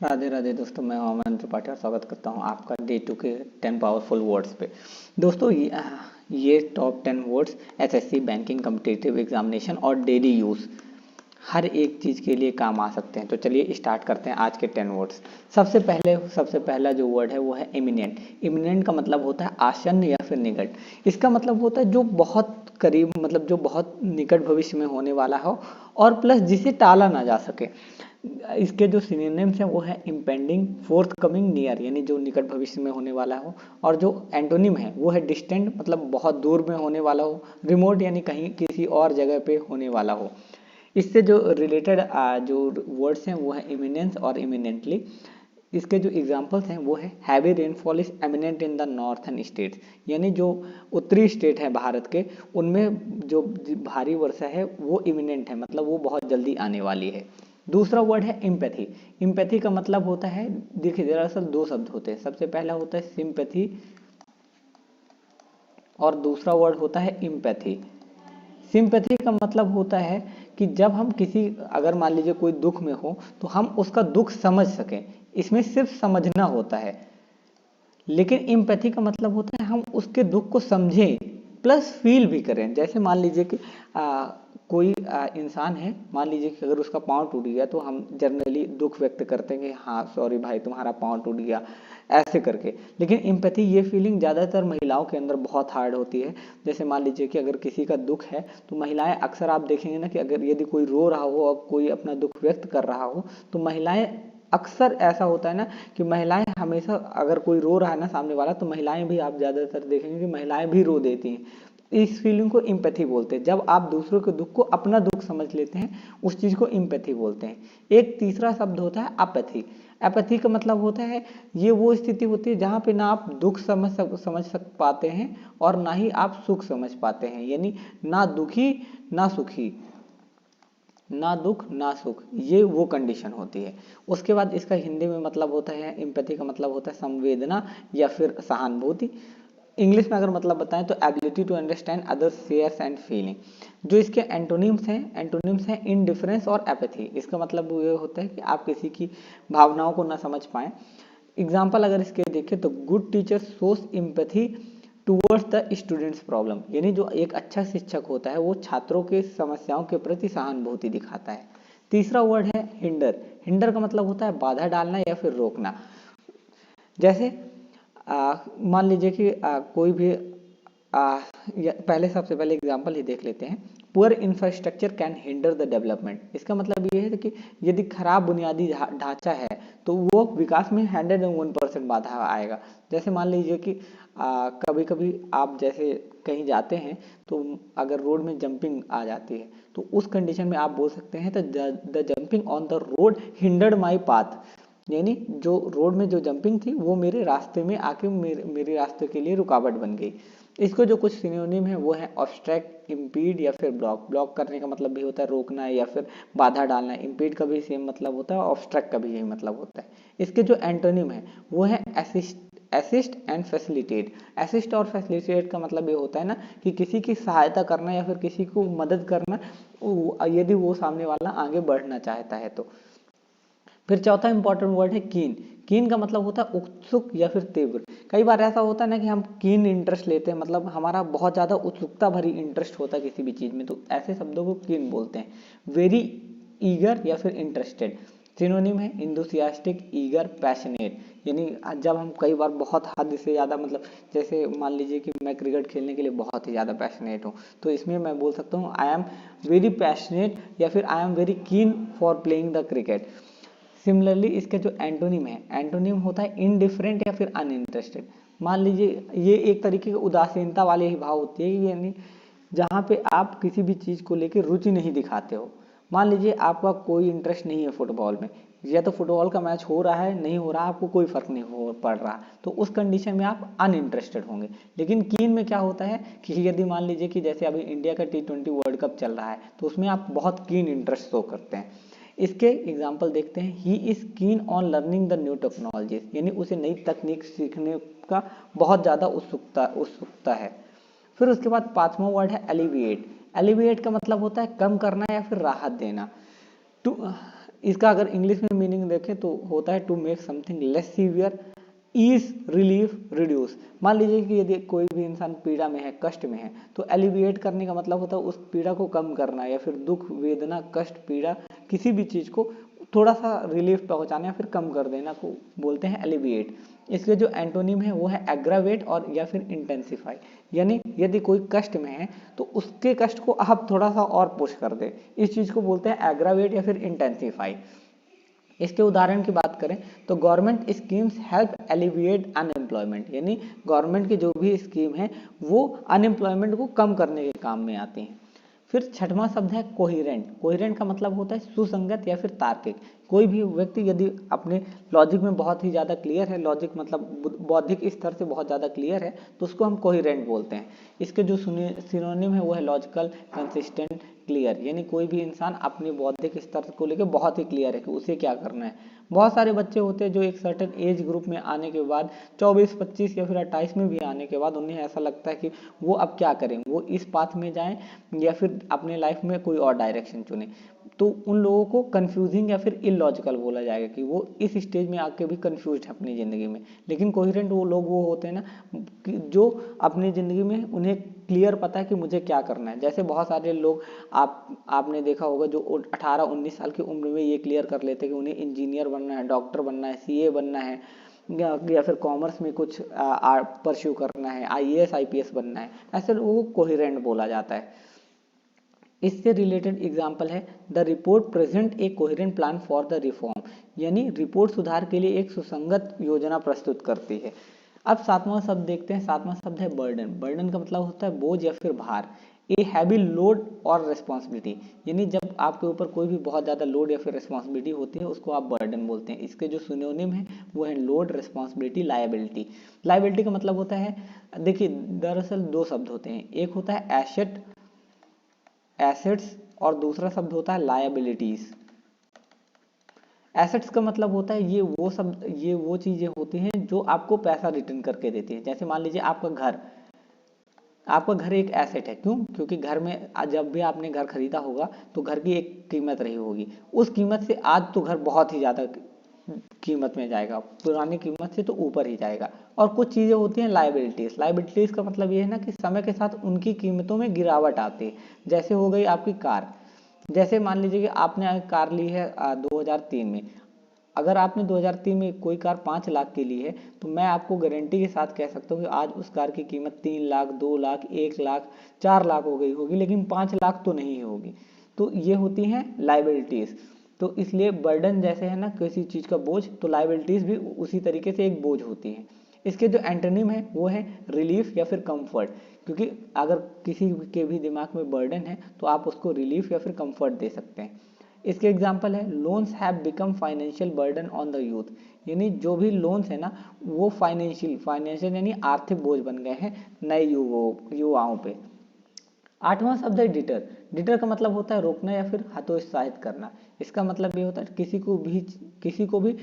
राधे राधे दोस्तों, मैं अमन त्रिपाठी और स्वागत करता हूं आपका डे 2 के 10 पावरफुल वर्ड्स पे। दोस्तों ये top 10 words SSC, banking, competitive examination और डेली यूज़ हर एक चीज़ के लिए काम आ सकते हैं। तो चलिए स्टार्ट करते हैं आज के 10 वर्ड्स। सबसे पहला जो वर्ड है वो है इमिनेंट। इमिनेंट का मतलब होता है आसन्न या फिर निकट। इसका मतलब होता है जो बहुत करीब, मतलब जो बहुत निकट भविष्य में होने वाला हो और प्लस जिसे टाला ना जा सके। इसके जो सिनोनिम्स हैं वो है इम्पेंडिंग, फोर्थ कमिंग, नियर यानी जो निकट भविष्य में होने वाला हो, और जो एंटोनिम है वो है डिस्टेंट मतलब बहुत दूर में होने वाला हो, रिमोट यानी कहीं किसी और जगह पे होने वाला हो। इससे जो रिलेटेड जो वर्ड्स हैं वो है इमिनेंस और इमिनेंटली। इसके जो एग्जांपल्स हैं वो है heavy rainfall is eminent in the northern states, यानी जो उत्तरी स्टेट है भारत के उनमें जो भारी वर्षा है वो इमिनेंट है, मतलब वो बहुत जल्दी आने वाली है। दूसरा वर्ड है इम्पैथी। इम्पैथी का मतलब होता है, देखिए दरअसल दो शब्द होते हैं। सबसे पहला होता है सिंपैथी और दूसरा वर्ड होता है इम्पैथी। सिंपैथी का मतलब होता है कि जब हम किसी, अगर मान लीजिए कोई दुख में हो तो हम उसका दुख समझ सकें, इसमें सिर्फ समझना होता है। लेकिन इम्पैथी का मतलब होता है हम उसके दुख को समझें प्लस फील भी करें। जैसे मान लीजिए कि कोई इंसान है, मान लीजिए कि अगर उसका पाँव टूट गया तो हम जनरली दुख व्यक्त करते हैं कि हाँ सॉरी भाई तुम्हारा पाँव टूट गया, ऐसे करके। लेकिन इम्पैथी ये फीलिंग ज़्यादातर महिलाओं के अंदर बहुत हार्ड होती है। जैसे मान लीजिए कि अगर किसी का दुख है तो महिलाएं अक्सर आप देखेंगे ना कि अगर यदि कोई रो रहा हो और कोई अपना दुख व्यक्त कर रहा हो तो महिलाएं, अक्सर ऐसा होता है ना कि महिलाएं हमेशा, अगर कोई रो रहा है ना सामने वाला, तो महिलाएं भी, आप ज़्यादातर देखेंगे कि महिलाएं भी रो देती हैं। इस फीलिंग को इम्पैथी बोलते हैं। जब आप दूसरों के दुख को अपना दुख समझ लेते हैं उस चीज़ को इम्पैथी बोलते हैं। एक तीसरा शब्द होता है अपैथी। अपैथी का मतलब होता है, ये वो स्थिति होती है जहाँ पे ना आप दुख समझ सक पाते हैं और ना ही आप सुख समझ पाते हैं, यानी ना दुखी ना सुखी, ना दुख ना सुख, ये वो कंडीशन होती है। उसके बाद इसका हिंदी में मतलब होता है, एम्पैथी का मतलब होता है संवेदना या फिर सहानुभूति। इंग्लिश में अगर मतलब बताएं तो ability to understand others fears and feeling. जो इसके एंटोनिम्स हैं इनडिफरेंस और एपैथी। इसका मतलब ये होता है कि आप किसी की भावनाओं को ना समझ पाएं। एग्जाम्पल अगर इसके देखें तो good teacher shows empathy towards the students problem, यानी जो एक अच्छा शिक्षक होता है वो छात्रों के समस्याओं के प्रति सहानुभूति दिखाता है। तीसरा वर्ड है हिंडर। हिंडर का मतलब होता है बाधा डालना या फिर रोकना। जैसे मान लीजिए कि कोई भी सबसे पहले एग्जाम्पल ही देख लेते हैं। Poor infrastructure can hinder the development. इसका मतलब ये है कि यदि खराब बुनियादी ढांचा है तो वो विकास में 101% बाधा आएगा। जैसे मान लीजिए कि कभी कभी आप जैसे कहीं जाते हैं तो अगर रोड में जंपिंग आ जाती है तो उस कंडीशन में आप बोल सकते हैं the jumping on the road hindered my path, यानी जो रोड में जो जंपिंग थी वो मेरे रास्ते में आके मेरे रास्ते के लिए रुकावट बन गई। इसको जो कुछ सिनोनिम है वो है ऑब्स्ट्रैक्ट, इम्पीड या फिर ब्लॉक। ब्लॉक करने का मतलब भी होता है रोकना या फिर बाधा डालना। इम्पीड का भी सेम मतलब होता है, ऑब्स्ट्रैक्ट का भी यही मतलब होता है। इसके जो एंटोनिम है वो है असिस्ट एंड फैसिलिटेट। असिस्ट और फैसिलिटेट का मतलब ये होता है ना कि किसी की सहायता करना या फिर किसी को मदद करना, यदि वो सामने वाला आगे बढ़ना चाहता है तो। फिर चौथा इंपॉर्टेंट वर्ड है कीन। कीन का मतलब होता है उत्सुक या फिर तीव्र। कई बार ऐसा होता है ना कि हम कीन इंटरेस्ट लेते हैं, मतलब हमारा बहुत ज़्यादा उत्सुकता भरी इंटरेस्ट होता है किसी भी चीज़ में, तो ऐसे शब्दों को कीन बोलते हैं। वेरी ईगर या फिर इंटरेस्टेड। सिनोनिम है इंथुसियास्टिक, ईगर, पैशनेट, यानी जब हम कई बार बहुत हद से ज़्यादा, मतलब जैसे मान लीजिए कि मैं क्रिकेट खेलने के लिए बहुत ही ज़्यादा पैशनेट हूँ तो इसमें मैं बोल सकता हूँ आई एम वेरी पैशनेट या फिर I am very keen for playing the cricket. Similarly इसके जो एंटोनिम है, एंटोनिम होता है इनडिफरेंट या फिर अनइंटरेस्टेड। मान लीजिए ये एक तरीके की उदासीनता वाली ही भाव होती है, यानी जहाँ पे आप किसी भी चीज़ को लेकर रुचि नहीं दिखाते हो। मान लीजिए आपका कोई इंटरेस्ट नहीं है फुटबॉल में, या तो फुटबॉल का मैच हो रहा है नहीं हो रहा, आपको कोई फर्क नहीं हो पड़ रहा, तो उस कंडीशन में आप अनइंटरेस्टेड होंगे। लेकिन कीन में क्या होता है कि यदि मान लीजिए कि जैसे अभी इंडिया का T20 वर्ल्ड कप चल रहा है तो उसमें आप बहुत कीन इंटरेस्ट शो करते हैं। इसके एग्जाम्पल देखते हैं। He is keen on learning the new technologies, यानी उसे नई तकनीक सीखने का बहुत ज़्यादा उत्सुकता है। फिर उसके बाद पांचवा वर्ड है एलिविएट। एलिविएट का मतलब होता है कम करना या फिर राहत देना। टू इसका अगर इंग्लिश में मीनिंग देखें तो होता है to make something less severe, ease, relief, reduce. मान लीजिए कि यदि कोई भी इंसान पीड़ा में है, कष्ट में है, तो एलिविएट करने का मतलब होता है उस पीड़ा को कम करना, या फिर दुख, वेदना, कष्ट, पीड़ा, किसी भी चीज को थोड़ा सा रिलीफ पहुंचाना या फिर कम कर देना को बोलते हैं एलिविएट। इसके जो एंटोनिम है वो है एग्रावेट और या फिर इंटेंसिफाई। यानी यदि कोई कष्ट में है तो उसके कष्ट को आप थोड़ा सा और पुश कर दे, इस चीज को बोलते हैं एग्रावेट या फिर इंटेंसिफाई। इसके उदाहरण की बात करें तो government schemes help alleviate unemployment, यानी गवर्नमेंट की जो भी स्कीम है वो अनएम्प्लॉयमेंट को कम करने के काम में आती हैं। फिर छठवां शब्द है कोहिरेंट। कोहिरेंट का मतलब होता है सुसंगत या फिर तार्किक। कोई भी व्यक्ति यदि अपने लॉजिक में बहुत ही ज़्यादा क्लियर है, लॉजिक मतलब बौद्धिक स्तर से बहुत ज़्यादा क्लियर है, तो उसको हम कोहिरेंट बोलते हैं। इसके जो सिनोनिम है वो है लॉजिकल, कंसिस्टेंट, क्लियर। यानी कोई भी इंसान अपने बौद्धिक स्तर को लेकर बहुत ही क्लियर है कि उसे क्या करना है। बहुत सारे बच्चे होते हैं जो एक सर्टेन एज ग्रुप में आने के बाद 24, 25 या फिर 28 में भी आने के बाद उन्हें ऐसा लगता है कि वो अब क्या करें, वो इस पाथ में जाएं या फिर अपने लाइफ में कोई और डायरेक्शन चुने। तो उन लोगों को कंफ्यूजिंग या फिर इलॉजिकल बोला जाएगा कि वो इस स्टेज में आके भी कंफ्यूज है अपनी ज़िंदगी में। लेकिन कोहिरेंट वो लोग वो होते हैं ना जो अपनी ज़िंदगी में उन्हें क्लियर पता है कि मुझे क्या करना है। जैसे बहुत सारे लोग आपने देखा होगा जो 18-19 साल की उम्र में ये क्लियर कर लेते हैं कि उन्हें इंजीनियर बनना है, डॉक्टर बनना है, सीए बनना है, या फिर कॉमर्स में कुछ परस्यू करना है, आईएएस आईपीएस बनना है। ऐसे लोगों को कोहिरेंट बोला जाता है। इससे रिलेटेड एग्जाम्पल है the report present A coherent plan for the reform, यानी रिपोर्ट सुधार के लिए एक सुसंगत योजना प्रस्तुत करती है। अब सातवां शब्द देखते हैं। सातवां शब्द है बर्डन। बर्डन का मतलब होता है बोझ या फिर भार। ए हैवी लोड और रिस्पॉन्सिबिलिटी, यानी जब आपके ऊपर कोई भी बहुत ज़्यादा लोड या फिर रिस्पॉन्सिबिलिटी होती है उसको आप बर्डन बोलते हैं। इसके जो सिनोनिम है वो है लोड, रिस्पॉन्सिबिलिटी, लायबिलिटी। लायबिलिटी का मतलब होता है, देखिए दरअसल दो शब्द होते हैं, एक होता है एसेट, एसेट्स, और दूसरा शब्द होता है लायबिलिटीज। एसेट्स का मतलब होता है ये वो चीजें होती हैं जो आपको पैसा रिटर्न करके देती है। जैसे मान लीजिए आपका घर एक एसेट है। क्यों? क्योंकि घर में जब भी आपने घर खरीदा होगा तो घर की एक कीमत रही होगी, उस कीमत से आज तो घर बहुत ही ज्यादा कीमत में जाएगा, पुरानी कीमत से तो ऊपर ही जाएगा। और कुछ चीजें होती हैं लायबिलिटीज। लायबिलिटीज का मतलब ये है ना कि समय के साथ उनकी कीमतों में गिरावट आती है। जैसे हो गई आपकी कार। जैसे मान लीजिए कि आपने कार ली है 2003 में। अगर आपने 2003 में कोई कार 5 लाख की ली है तो मैं आपको गारंटी के साथ कह सकता हूँ कि आज उस कार की कीमत 3 लाख, 2 लाख, 1 लाख, 4 लाख हो गई होगी, लेकिन 5 लाख तो नहीं होगी। तो ये होती हैं लायबिलिटीज। तो इसलिए बर्डन जैसे है ना किसी चीज का बोझ, तो लायबिलिटीज भी उसी तरीके से एक बोझ होती है। इसके जो एंटोनिम है वो है रिलीफ या फिर कंफर्ट, क्योंकि अगर किसी के भी दिमाग में बर्डन है तो आप उसको रिलीफ या फिर कंफर्ट दे सकते हैं। इसके एग्जाम्पल है loans have become financial burden on the youth, यानी जो भी लोन्स है ना वो फाइनेंशियल यानी आर्थिक बोझ बन गए हैं नए युवाओं पे। आठवां शब्द है डिटर। डिटर का मतलब होता है रोकना या फिर हतोत्साहित करना। इसका मतलब ये होता है किसी को भी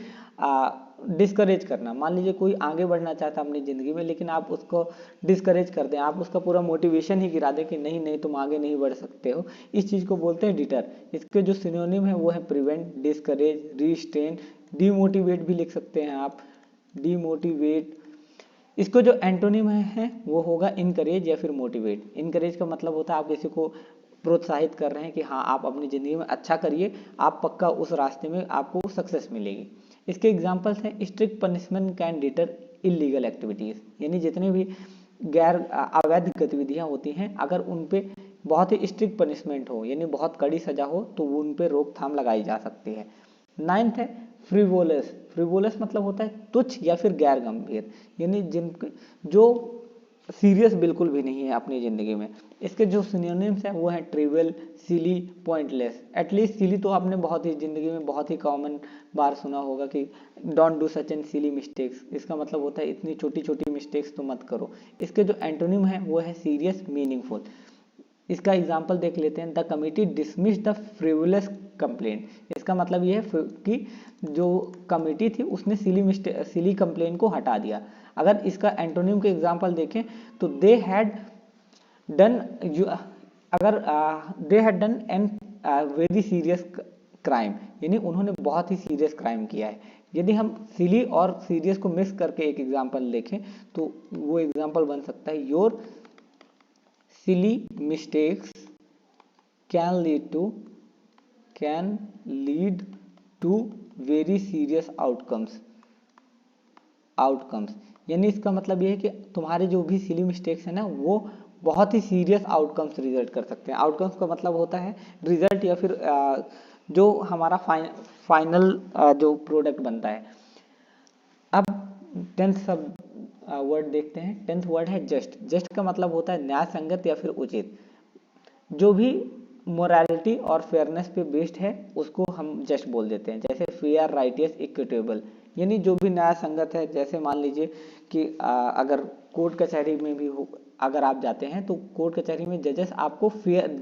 डिस्करेज करना। मान लीजिए कोई आगे बढ़ना चाहता है अपनी जिंदगी में, लेकिन आप उसको डिस्करेज कर दें, आप उसका पूरा मोटिवेशन ही गिरा दें कि नहीं नहीं तुम आगे नहीं बढ़ सकते हो, इस चीज को बोलते हैं डिटर। इसके जो सिनोनिम है वो है प्रिवेंट, डिस्करेज, रिस्ट्रेन, डीमोटिवेट भी लिख सकते हैं आप, डीमोटिवेट। इसको जो एंटोनिम है वो होगा इनकरेज या फिर मोटिवेट। इनकरेज का मतलब होता है आप किसी को प्रोत्साहित कर रहे हैं कि हाँ आप अपनी ज़िंदगी में अच्छा करिए, आप पक्का उस रास्ते में आपको सक्सेस मिलेगी। इसके एग्जांपल्स हैं strict punishment can deter illegal activities, यानी जितने भी गैर अवैध गतिविधियां होती हैं अगर उन पे बहुत ही स्ट्रिक्ट पनिशमेंट हो यानी बहुत कड़ी सजा हो तो उन पे रोकथाम लगाई जा सकती है। नाइन्थ है फ्रिवोलस। फ्रिवोलस मतलब होता है तुच्छ या फिर गैर गंभीर, यानी जो सीरियस बिल्कुल भी नहीं है अपनी जिंदगी में। इसके जो सिनोनिम्स हैं वो है ट्रिवियल, सिली, पॉइंटलेस। एटलीस्ट सिली तो आपने बहुत ही जिंदगी में बहुत ही कॉमन बार सुना होगा कि don't do such and silly mistakes. इसका मतलब होता है इतनी छोटी छोटी मिस्टेक्स तो मत करो। इसके जो एंटोनिम है वो है सीरियस, मीनिंगफुल। इसका एग्जाम्पल देख लेते हैं। The committee dismiss the frivolous complaint. इसका मतलब ये है कि जो कमिटी थी उसने सिली कंप्लेंट को हटा दिया। अगर इसका एंटोनिम के एग्जाम्पल देखें तो they had done an very serious crime, यानी उन्होंने बहुत ही सीरियस क्राइम किया है। यदि हम सिली और सीरियस को मिक्स करके एक एग्जाम्पल देखें तो वो एग्जाम्पल बन सकता है, your silly mistakes can lead to very serious outcomes. यानी इसका मतलब ये है कि तुम्हारे जो भी सिली मिस्टेक्स है ना, वो बहुत ही सीरियस आउटकम्स रिजल्ट कर सकते हैं। आउटकम्स का मतलब होता है रिजल्ट या फिर जो हमारा फाइनल जो प्रोडक्ट बनता है। अब 10th सब वर्ड देखते हैं। 10th वर्ड है जस्ट। जस्ट का मतलब होता है न्याय संगत या फिर उचित। जो भी मोरालिटी और फेयरनेस पे बेस्ड है उसको हम जस्ट बोल देते हैं। जैसे फेयर, राइटियस, इक्विटेबल, यानी जो भी न्याय संगत है। जैसे मान लीजिए कि अगर कोर्ट कचहरी में भी हो, अगर आप जाते हैं तो कोर्ट कचहरी में जजेस आपको फेयर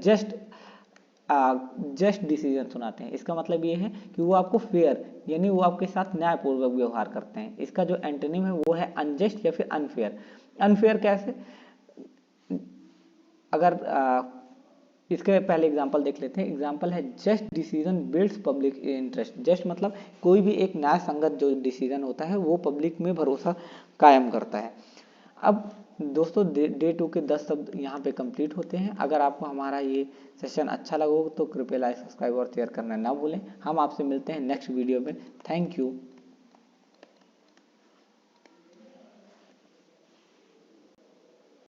जस्ट डिसीजन सुनाते हैं। इसका मतलब ये है कि वो आपको फेयर, यानी वो आपके साथ न्यायपूर्वक व्यवहार करते हैं। इसका जो एंटोनिम है वो है अनजस्ट या फिर अनफेयर। अनफेयर कैसे, अगर इसके पहले एग्जाम्पल देख लेते हैं। एग्जाम्पल है just decision builds public interest. Just मतलब कोई भी एक न्याय संगत जो डिसीजन होता है वो पब्लिक में भरोसा कायम करता है। अब दोस्तों डे 2 के 10 शब्द यहाँ पे कंप्लीट होते हैं। अगर आपको हमारा ये सेशन अच्छा लगा हो तो कृपया लाइक, सब्सक्राइब और शेयर करना ना भूलें। हम आपसे मिलते हैं नेक्स्ट वीडियो में। Thank you.